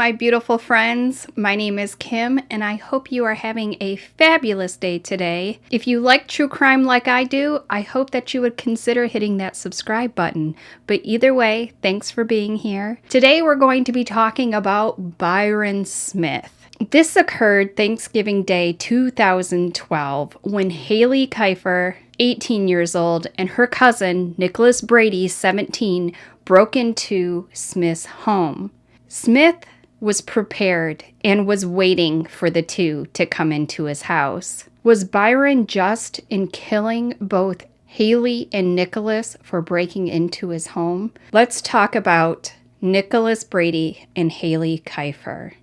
my beautiful friends. My name is Kim, and I hope you are having a fabulous day today. If you like true crime like I do, I hope that you would consider hitting that subscribe button. But either way, thanks for being here. Today we're going to be talking about Byron Smith. This occurred Thanksgiving Day 2012 when Haley Kiefer, 18 years old, and her cousin, Nicholas Brady, 17, broke into Smith's home. Smith was prepared and was waiting for the two to come into his house. Was Byron just in killing both Haley and Nicholas for breaking into his home? Let's talk about Nicholas Brady and Haley Kiefer.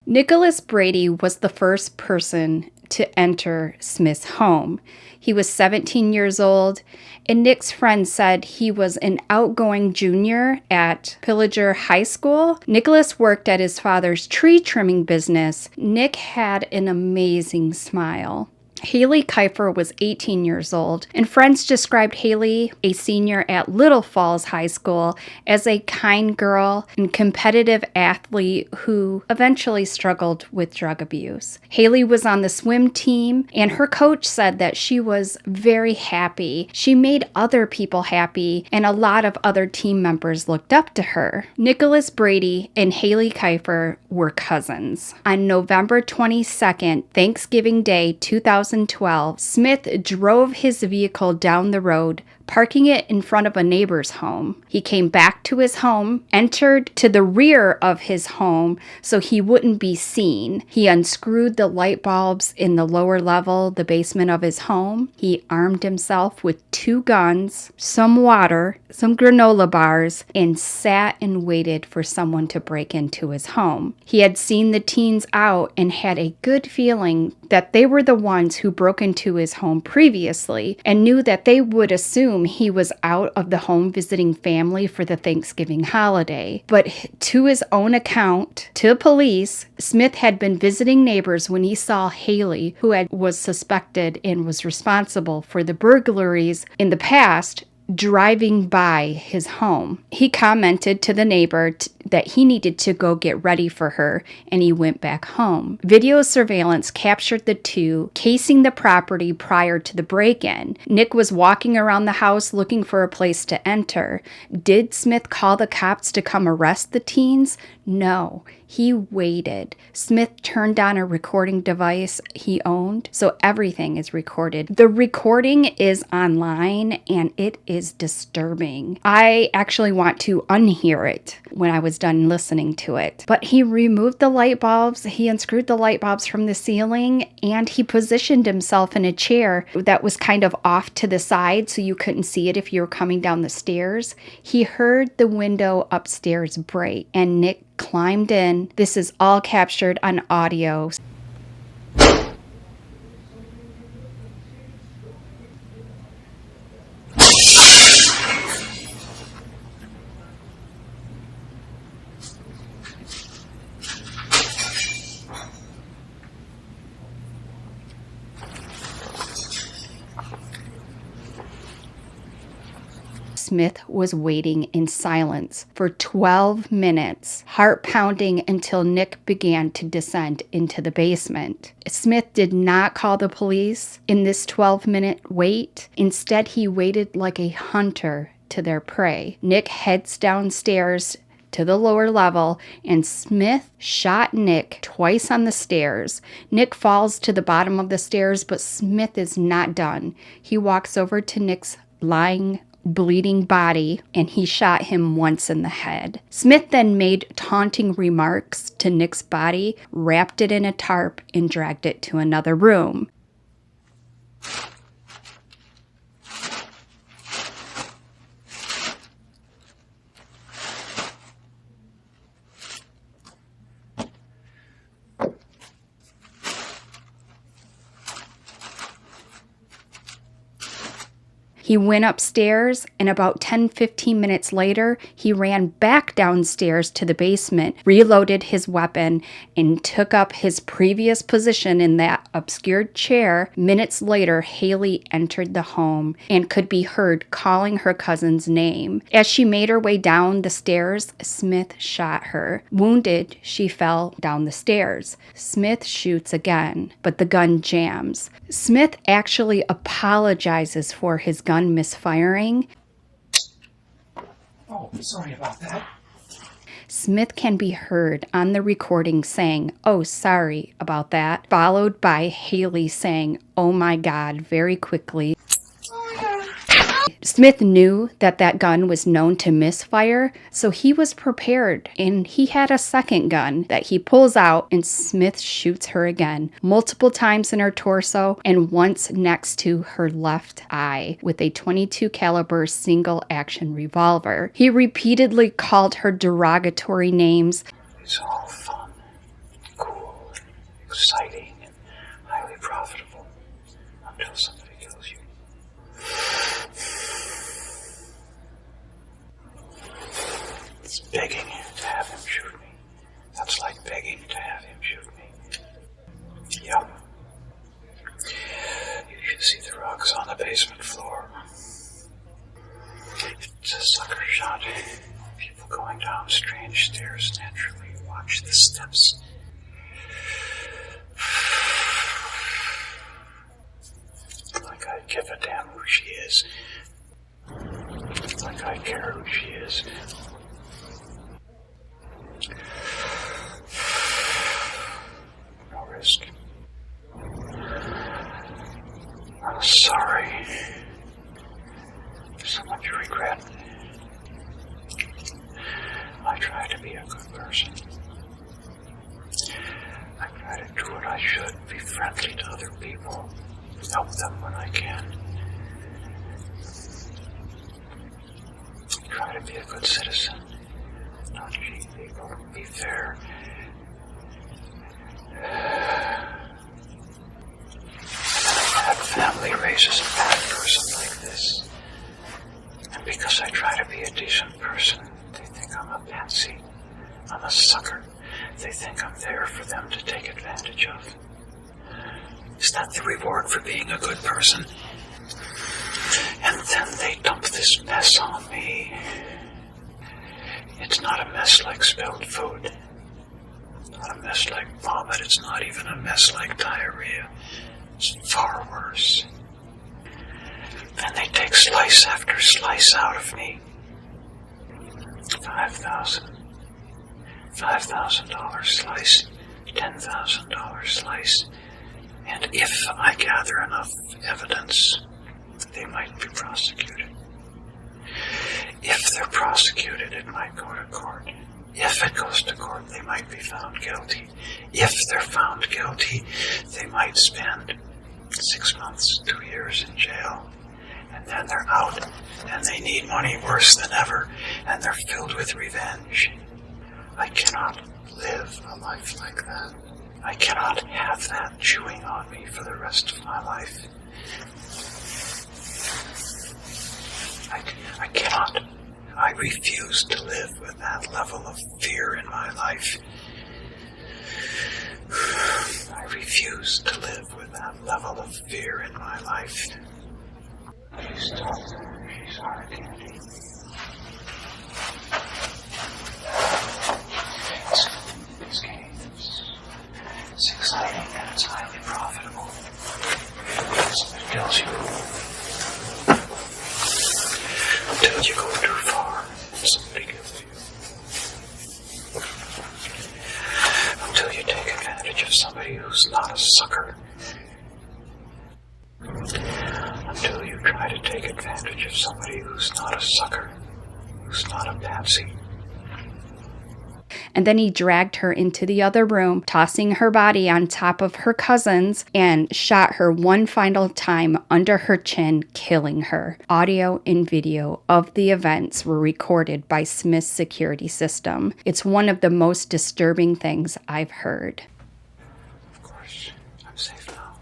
Nicholas Brady was the first person to enter Smith's home. He was 17 years old, and Nick's friend said he was an outgoing junior at Pillager High School. Nicholas worked at his father's tree trimming business. Nick had an amazing smile. Haley Kiefer was 18 years old, and friends described Haley, a senior at Little Falls High School, as a kind girl and competitive athlete who eventually struggled with drug abuse. Haley was on the swim team, and her coach said that she was very happy. She made other people happy, and a lot of other team members looked up to her. Nicholas Brady and Haley Kiefer were cousins. On November 22nd, Thanksgiving Day 2012, Smith drove his vehicle down the road, parking it in front of a neighbor's home. He came back to his home, entered to the rear of his home so he wouldn't be seen. He unscrewed the light bulbs in the lower level, the basement of his home. He armed himself with 2 guns, some water, some granola bars, and sat and waited for someone to break into his home. He had seen the teens out and had a good feeling that they were the ones who broke into his home previously and knew that they would assume he was out of the home visiting family for the Thanksgiving holiday. But to his own account, to police, Smith had been visiting neighbors when he saw Haley, who was suspected and was responsible for the burglaries in the past, driving by his home. He commented to the neighbor that he needed to go get ready for her, and he went back home. Video surveillance captured the two casing the property prior to the break-in. Nick was walking around the house looking for a place to enter. Did Smith call the cops to come arrest the teens? No. He waited. Smith turned on a recording device he owned, so everything is recorded. The recording is online, and it is disturbing. I actually want to unhear it when I was done listening to it. But he removed the light bulbs, he unscrewed the light bulbs from the ceiling, and he positioned himself in a chair that was kind of off to the side so you couldn't see it if you were coming down the stairs. He heard the window upstairs break, and Nick climbed in. This is all captured on audio. Smith was waiting in silence for 12 minutes, heart pounding until Nick began to descend into the basement. Smith did not call the police in this 12-minute wait. Instead, he waited like a hunter to their prey. Nick heads downstairs to the lower level, and Smith shot Nick twice on the stairs. Nick falls to the bottom of the stairs, but Smith is not done. He walks over to Nick's lying bleeding body, and he shot him once in the head. Smith then made taunting remarks to Nick's body, wrapped it in a tarp, and dragged it to another room. He went upstairs, and about 10-15 minutes later, he ran back downstairs to the basement, reloaded his weapon, and took up his previous position in that obscured chair. Minutes later, Haley entered the home and could be heard calling her cousin's name. As she made her way down the stairs, Smith shot her. Wounded, she fell down the stairs. Smith shoots again, but the gun jams. Smith actually apologizes for his gun misfiring. Oh, sorry about that. Smith can be heard on the recording saying, "Oh, sorry about that," followed by Haley saying, "Oh my God," very quickly. Smith knew that that gun was known to misfire, so he was prepared, and he had a second gun that he pulls out, and Smith shoots her again, multiple times in her torso and once next to her left eye with a .22 caliber single action revolver. He repeatedly called her derogatory names. It's all fun, cool, exciting, and highly profitable until somebody kills you. It's begging to have him shoot me. That's like begging to have him shoot me. Yep. You should see the rugs on the basement floor. It's a sucker shot. People going down strange stairs naturally watch the steps. Like I give a damn who she is. Like I care who she is. No risk. I'm sorry. So much regret. I try to be a good person. I try to do what I should, be friendly to other people, help them when I can. Try to be a good citizen, not cheat people, be fair. A bad family raises a bad person like this. And because I try to be a decent person, they think I'm a patsy. I'm a sucker. They think I'm there for them to take advantage of. Is that the reward for being a good person? And then they dump this mess on me. It's not a mess like spilled food. Not a mess like vomit. It's not even a mess like diarrhea. It's far worse. Then they take slice after slice out of me. $5,000 slice, $10,000 slice. And if I gather enough evidence, they might be prosecuted. If they're prosecuted, it might go to court. If it goes to court, they might be found guilty. If they're found guilty, they might spend 6 months, 2 years in jail. And then they're out, and they need money worse than ever, and they're filled with revenge. I cannot live a life like that. I cannot have that chewing on me for the rest of my life. I cannot. I refuse to live with that level of fear in my life. I refuse to live with that level of fear in my life. She's tough. She's hard candy. This game is exciting and it's highly profitable. It kills you. Until you go too far and somebody kills you. Until you take advantage of somebody who's not a sucker. Until you try to take advantage of somebody who's not a sucker, who's not a patsy. And then he dragged her into the other room, tossing her body on top of her cousin's, and shot her one final time under her chin, killing her. Audio and video of the events were recorded by Smith's security system. It's one of the most disturbing things I've heard. Of course, I'm safe now.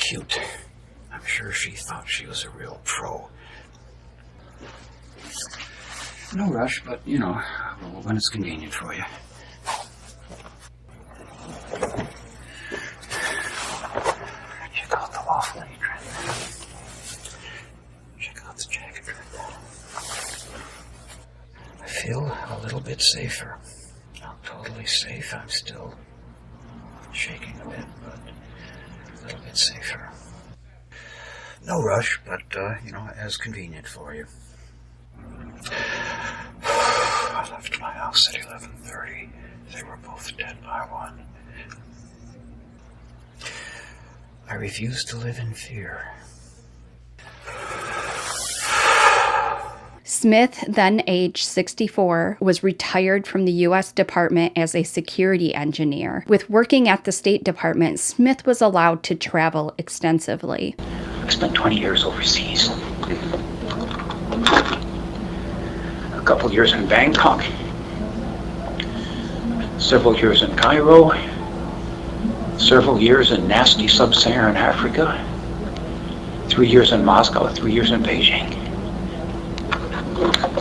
cute. I'm sure she thought she was a real pro. No rush, but, when it's convenient for you. Check out the waffle apron. Check out the jacket trim. I feel a little bit safer. Not totally safe. I'm still shaking a bit, but a little bit safer. No rush, but, as convenient for you. I left my house at 11:30. They were both dead by 1. I refuse to live in fear. Smith, then age 64, was retired from the U.S. Department as a security engineer. With working at the State Department, Smith was allowed to travel extensively. I spent 20 years overseas. A couple years in Bangkok, several years in Cairo, several years in nasty sub-Saharan Africa, 3 years in Moscow, 3 years in Beijing.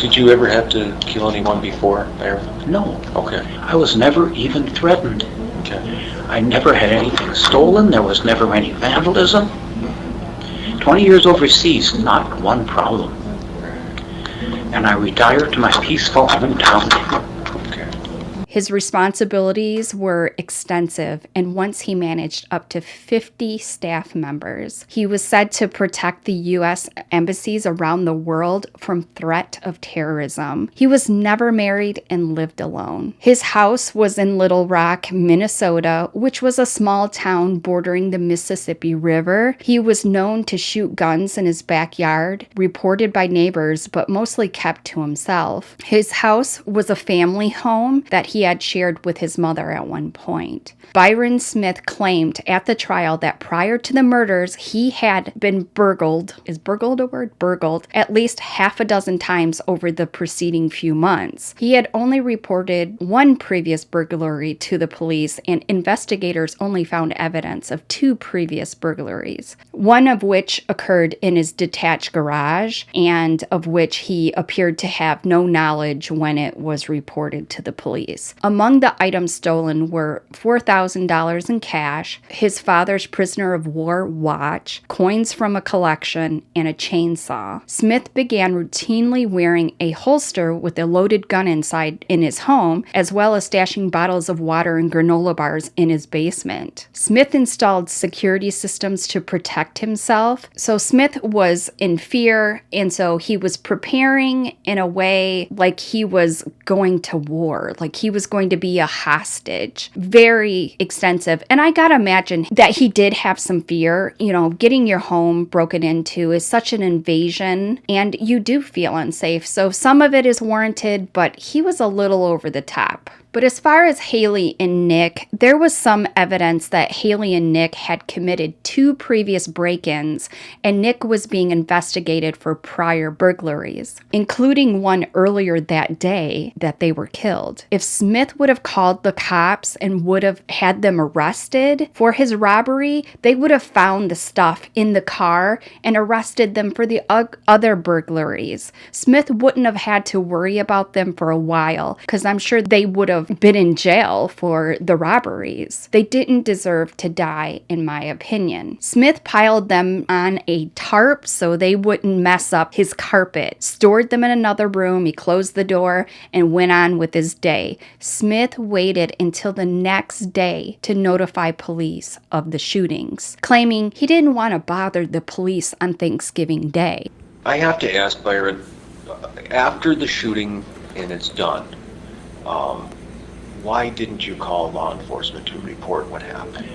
Did you ever have to kill anyone before, Byron? No. Okay. I was never even threatened. Okay. I never had anything stolen. There was never any vandalism. 20 years overseas, not one problem. And I retired to my peaceful hometown. Okay. His responsibilities were extensive, and once he managed up to 50 staff members. He was said to protect the U.S. embassies around the world from threat of terrorism. He was never married and lived alone. His house was in Little Rock, Minnesota, which was a small town bordering the Mississippi River. He was known to shoot guns in his backyard, reported by neighbors, but mostly kept to himself. His house was a family home that he had shared with his mother at one point. Byron Smith claimed at the trial that prior to the murders, he had been burgled. Is burgled a word? Burgled at least half a dozen times over the preceding few months. He had only reported one previous burglary to the police, and investigators only found evidence of 2 previous burglaries, one of which occurred in his detached garage, and of which he appeared to have no knowledge when it was reported to the police. Among the items stolen were $4,000 in cash, his father's prisoner of war watch, coins from a collection, and a chainsaw. Smith began routinely wearing a holster with a loaded gun inside in his home, as well as stashing bottles of water and granola bars in his basement. Smith installed security systems to protect himself. So Smith was in fear, and so he was preparing in a way like he was going to war, like he was going to be a hostage. Very extensive. And I gotta imagine that he did have some fear. Getting your home broken into is such an invasion, and you do feel unsafe. So some of it is warranted, but he was a little over the top. But as far as Haley and Nick, there was some evidence that Haley and Nick had committed 2 previous break-ins, and Nick was being investigated for prior burglaries, including one earlier that day that they were killed. If Smith would have called the cops and would have had them arrested for his robbery, they would have found the stuff in the car and arrested them for the other burglaries. Smith wouldn't have had to worry about them for a while, because I'm sure they would have been in jail for the robberies. They didn't deserve to die, in my opinion. Smith piled them on a tarp so they wouldn't mess up his carpet, stored them in another room, he closed the door, and went on with his day. Smith waited until the next day to notify police of the shootings, claiming he didn't want to bother the police on Thanksgiving Day. I have to ask, Byron, after the shooting and it's done, why didn't you call law enforcement to report what happened?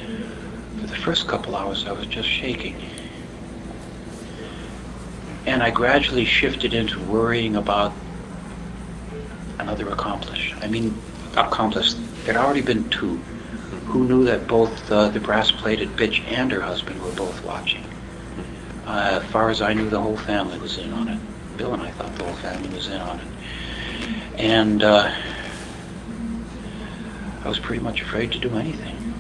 For the first couple hours, I was just shaking. And I gradually shifted into worrying about another accomplice. There'd already been 2. Who knew that both the brass-plated bitch and her husband were both watching? As far as I knew, the whole family was in on it. Bill and I thought the whole family was in on it. And I was pretty much afraid to do anything.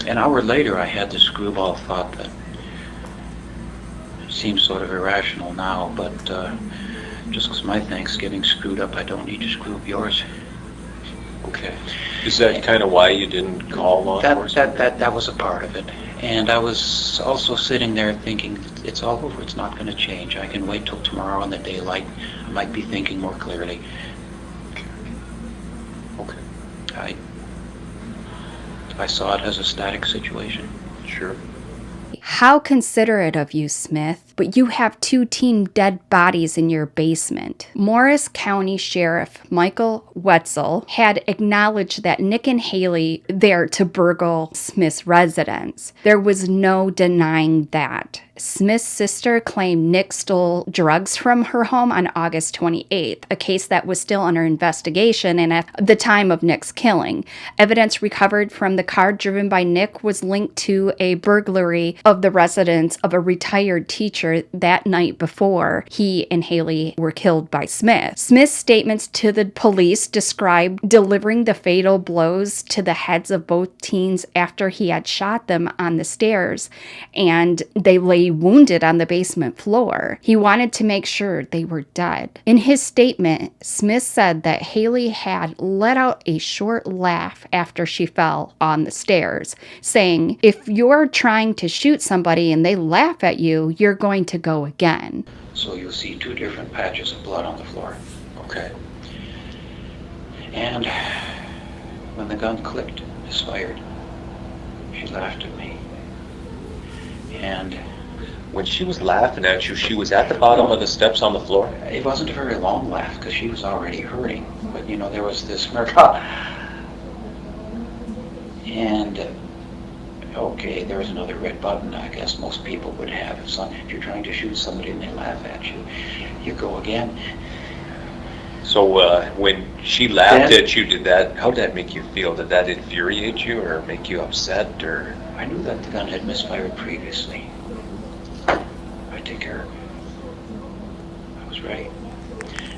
An hour later, I had the screwball thought that seems sort of irrational now, but just because my Thanksgiving screwed up, I don't need to screw up yours. Okay. Is that kind of why you didn't call law enforcement? That was a part of it. And I was also sitting there thinking, it's all over, it's not going to change. I can wait till tomorrow in the daylight. I might be thinking more clearly. Okay. I saw it as a static situation. Sure. How considerate of you, Smith, but you have 2 teen dead bodies in your basement. Morris County Sheriff Michael Wetzel had acknowledged that Nick and Haley there to burgle Smith's residence. There was no denying that. Smith's sister claimed Nick stole drugs from her home on August 28th, a case that was still under investigation and at the time of Nick's killing. Evidence recovered from the car driven by Nick was linked to a burglary of the residence of a retired teacher that night before he and Haley were killed by Smith. Smith's statements to the police described delivering the fatal blows to the heads of both teens after he had shot them on the stairs, and they lay wounded on the basement floor. He wanted to make sure they were dead. In his statement, Smith said that Haley had let out a short laugh after she fell on the stairs, saying, "If you're trying to shoot somebody and they laugh at you, you're going to go again." So you'll see 2 different patches of blood on the floor. Okay. And when the gun clicked, misfired, she laughed at me. And When she was laughing at you, she was at the bottom of the steps on the floor? it wasn't a very long laugh because she was already hurting. But, there was this smirk. And, okay, there was another red button I guess most people would have. If you're trying to shoot somebody and they laugh at you, you go again. So when she laughed at you, how did that make you feel? Did that infuriate you or make you upset? Or I knew that the gun had misfired previously. I take care of it. I was right.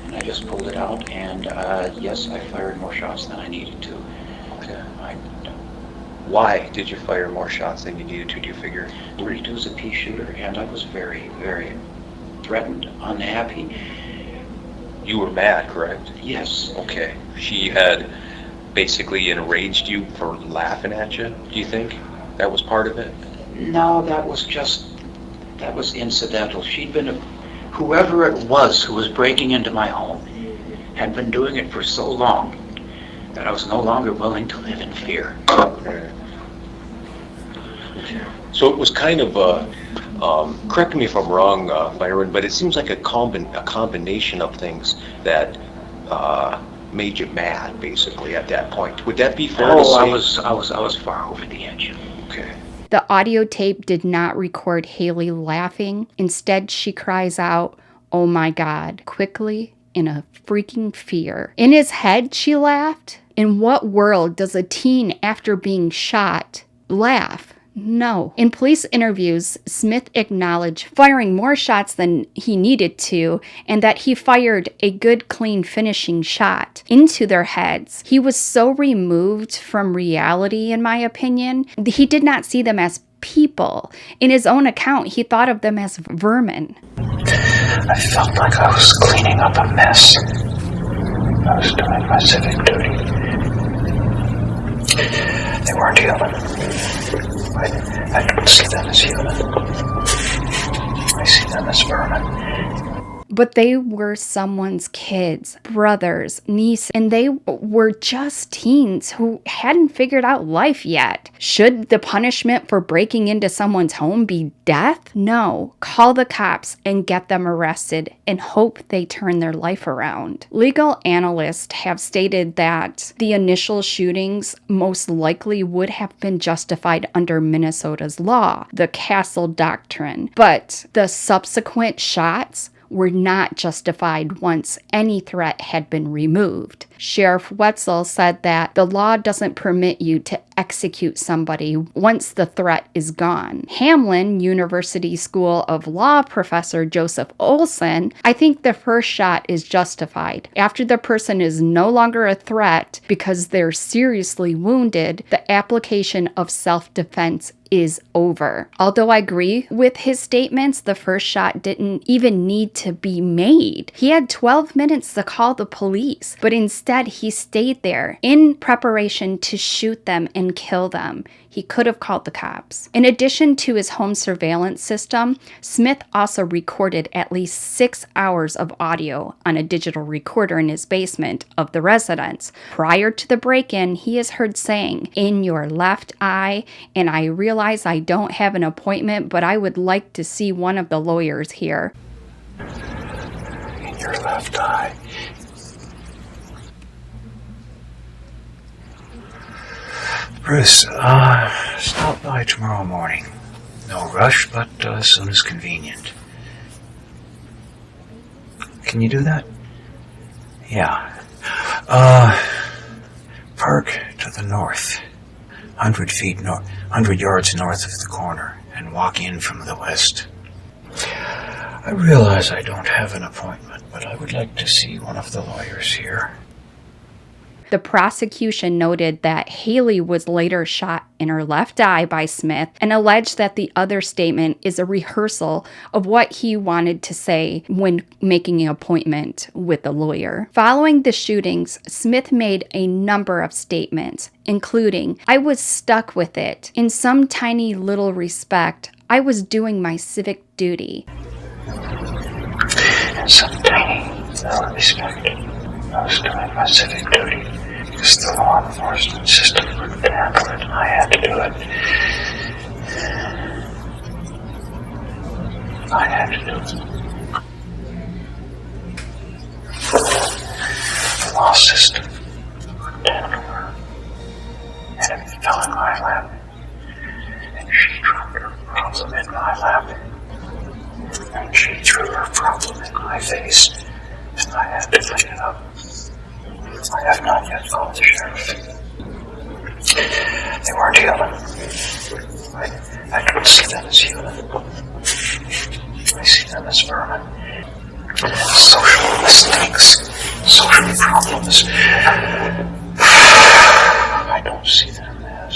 And I just pulled it out, and yes, I fired more shots than I needed to. Okay. Why did you fire more shots than you needed to, do you figure? 32 is a pea shooter, and I was very, very threatened, unhappy. You were mad, correct? Yes. Okay. She had basically enraged you for laughing at you, do you think? That was part of it? No, that was incidental. Whoever it was who was breaking into my home had been doing it for so long that I was no longer willing to live in fear. Okay. So it was kind of correct me if I'm wrong, Byron, but it seems like a combination of things that made you mad, basically, at that point. Would that be fair to say? I was far over the edge. Okay. The audio tape did not record Haley laughing. Instead, she cries out, "Oh my God," quickly in a freaking fear. In his head, she laughed. In what world does a teen, after being shot, laugh? No. In police interviews, Smith acknowledged firing more shots than he needed to, and that he fired a good, clean finishing shot into their heads. He was so removed from reality, in my opinion. He did not see them as people. In his own account, he thought of them as vermin. I felt like I was cleaning up a mess. I was doing my civic duty. They weren't human. I don't see them as human. I see them as vermin. But they were someone's kids, brothers, nieces, and they were just teens who hadn't figured out life yet. Should the punishment for breaking into someone's home be death? No. Call the cops and get them arrested and hope they turn their life around. Legal analysts have stated that the initial shootings most likely would have been justified under Minnesota's law, the Castle Doctrine, but the subsequent shots were not justified once any threat had been removed. Sheriff Wetzel said that the law doesn't permit you to execute somebody once the threat is gone. Hamlin University School of Law professor Joseph Olson, I think the first shot is justified. After the person is no longer a threat because they're seriously wounded, the application of self-defense is over. Although I agree with his statements, the first shot didn't even need to be made. He had 12 minutes to call the police, but instead he stayed there in preparation to shoot them and kill them. He could have called the cops. In addition to his home surveillance system, Smith also recorded at least 6 hours of audio on a digital recorder in his basement of the residence. Prior to the break-in, he is heard saying, "In your left eye, and I realize I don't have an appointment, but I would like to see one of the lawyers here." In your left eye. Bruce, stop by tomorrow morning. No rush, but as soon as convenient. Can you do that? Yeah. Park to the north. 100 yards north of the corner, and walk in from the west. I realize I don't have an appointment, but I would like to see one of the lawyers here. The prosecution noted that Haley was later shot in her left eye by Smith and alleged that the other statement is a rehearsal of what he wanted to say when making an appointment with the lawyer. Following the shootings, Smith made a number of statements, including, "I was stuck with it. In some tiny little respect, I was doing my civic duty." In some tiny little respect, I was doing my civic duty. Because the law enforcement system couldn't handle it, I had to do it. I had to do it. The law system couldn't handle her. And it fell in my lap. And she dropped her problem in my lap. And she threw her problem in my face. And I had to clean it up. I have not yet called the sheriff. They weren't human. I don't see them as human. I see them as vermin. Social mistakes. Social problems. I don't see them as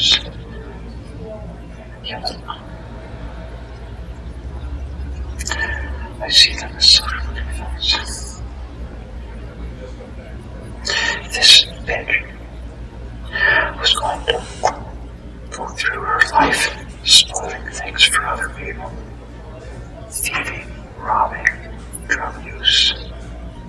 human. I see them as social defense. This bitch was going to go through her life spoiling things for other people. Thieving, robbing, drug use.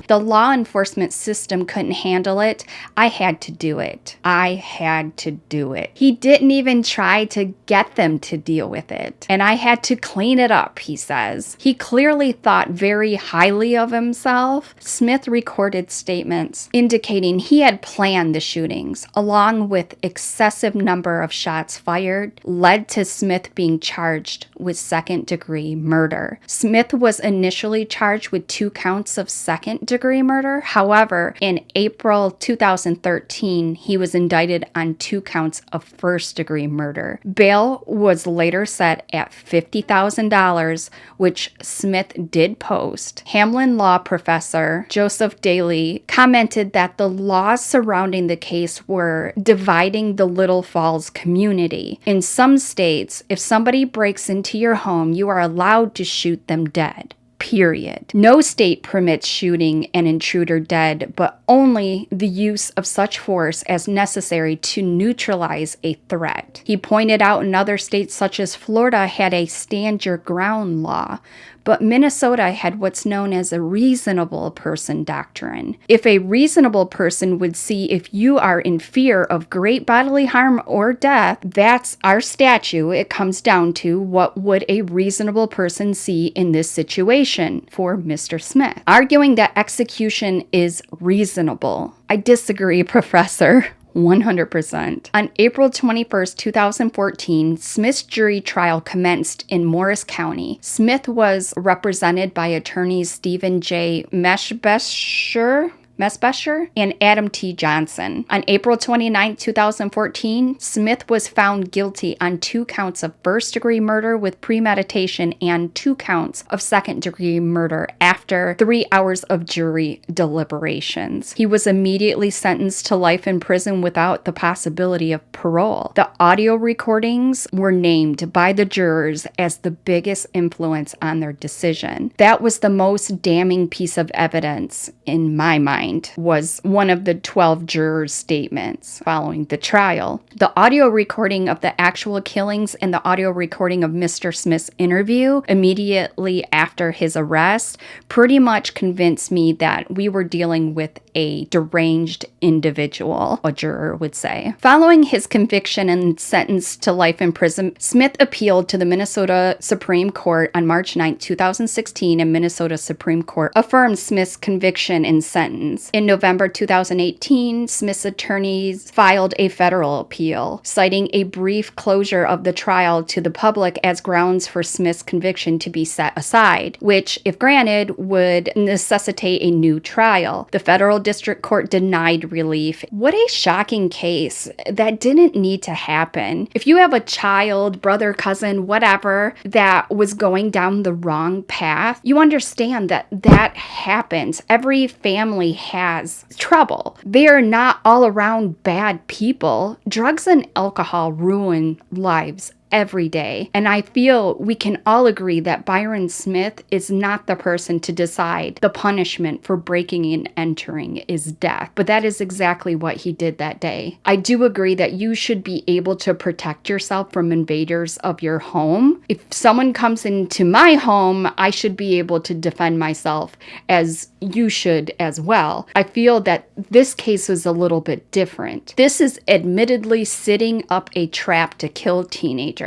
The law enforcement system couldn't handle it. I had to do it. I had to do it. He didn't even try to get them to deal with it. And I had to clean it up, he says. He clearly thought very highly of himself. Smith recorded statements indicating he had planned the shootings, along with excessive number of shots fired, led to Smith being charged with second-degree murder. Smith was initially charged with 2 counts of second-degree murder. However, in April 2013, he was indicted on 2 counts of first-degree murder. Bail was later set at $50,000, which Smith did post. Hamlin law professor Joseph Daly commented that the laws surrounding the case were dividing the Little Falls community. In some states, if somebody breaks into your home, you are allowed to shoot them dead. Period. No state permits shooting an intruder dead, but only the use of such force as necessary to neutralize a threat. He pointed out in other states such as Florida had a stand your ground law, but Minnesota had what's known as a reasonable person doctrine. If a reasonable person would see if you are in fear of great bodily harm or death, that's our statute. It comes down to what would a reasonable person see in this situation for Mr. Smith. Arguing that execution is reasonable. I disagree, Professor. 100%. On April 21st, 2014, Smith's jury trial commenced in Morris County. Smith was represented by attorneys Stephen J. Meshbesher, Mesbusher, and Adam T. Johnson. On April 29, 2014, Smith was found guilty on 2 counts of first-degree murder with premeditation and 2 counts of second-degree murder after 3 hours of jury deliberations. He was immediately sentenced to life in prison without the possibility of parole. The audio recordings were named by the jurors as the biggest influence on their decision. That was the most damning piece of evidence, in my mind, was one of the 12 jurors' statements following the trial. The audio recording of the actual killings and the audio recording of Mr. Smith's interview immediately after his arrest pretty much convinced me that we were dealing with a deranged individual, a juror would say. Following his conviction and sentence to life in prison, Smith appealed to the Minnesota Supreme Court on March 9, 2016, and Minnesota Supreme Court affirmed Smith's conviction and sentence. In November 2018, Smith's attorneys filed a federal appeal, citing a brief closure of the trial to the public as grounds for Smith's conviction to be set aside, which, if granted, would necessitate a new trial. The federal district court denied relief. What a shocking case. That didn't need to happen. If you have a child, brother, cousin, whatever, that was going down the wrong path, you understand that that happens. Every family has trouble. They are not all around bad people. Drugs and alcohol ruin lives every day. And I feel we can all agree that Byron Smith is not the person to decide the punishment for breaking and entering is death. But that is exactly what he did that day. I do agree that you should be able to protect yourself from invaders of your home. If someone comes into my home, I should be able to defend myself, as you should as well. I feel that this case was a little bit different. This is admittedly setting up a trap to kill teenagers.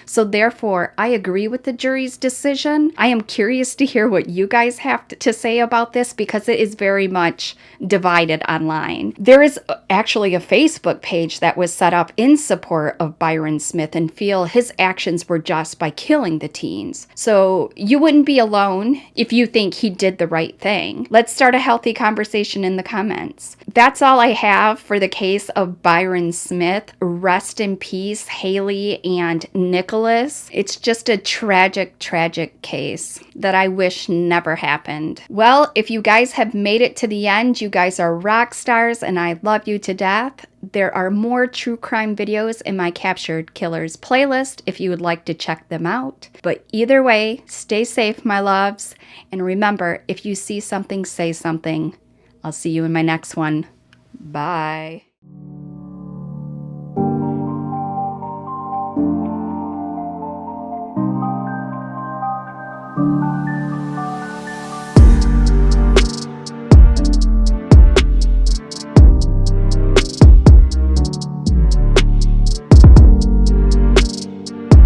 So therefore, I agree with the jury's decision. I am curious to hear what you guys have to say about this, because it is very much divided online. There is actually a Facebook page that was set up in support of Byron Smith and feel his actions were just by killing the teens. So you wouldn't be alone if you think he did the right thing. Let's start a healthy conversation in the comments. That's all I have for the case of Byron Smith. Rest in peace, Haley and Nicholas. It's just a tragic, tragic case that I wish never happened. Well, if you guys have made it to the end, you guys are rock stars and I love you to death. There are more true crime videos in my Captured Killers playlist if you would like to check them out. But either way, stay safe, my loves. And remember, if you see something, say something. I'll see you in my next one. Bye.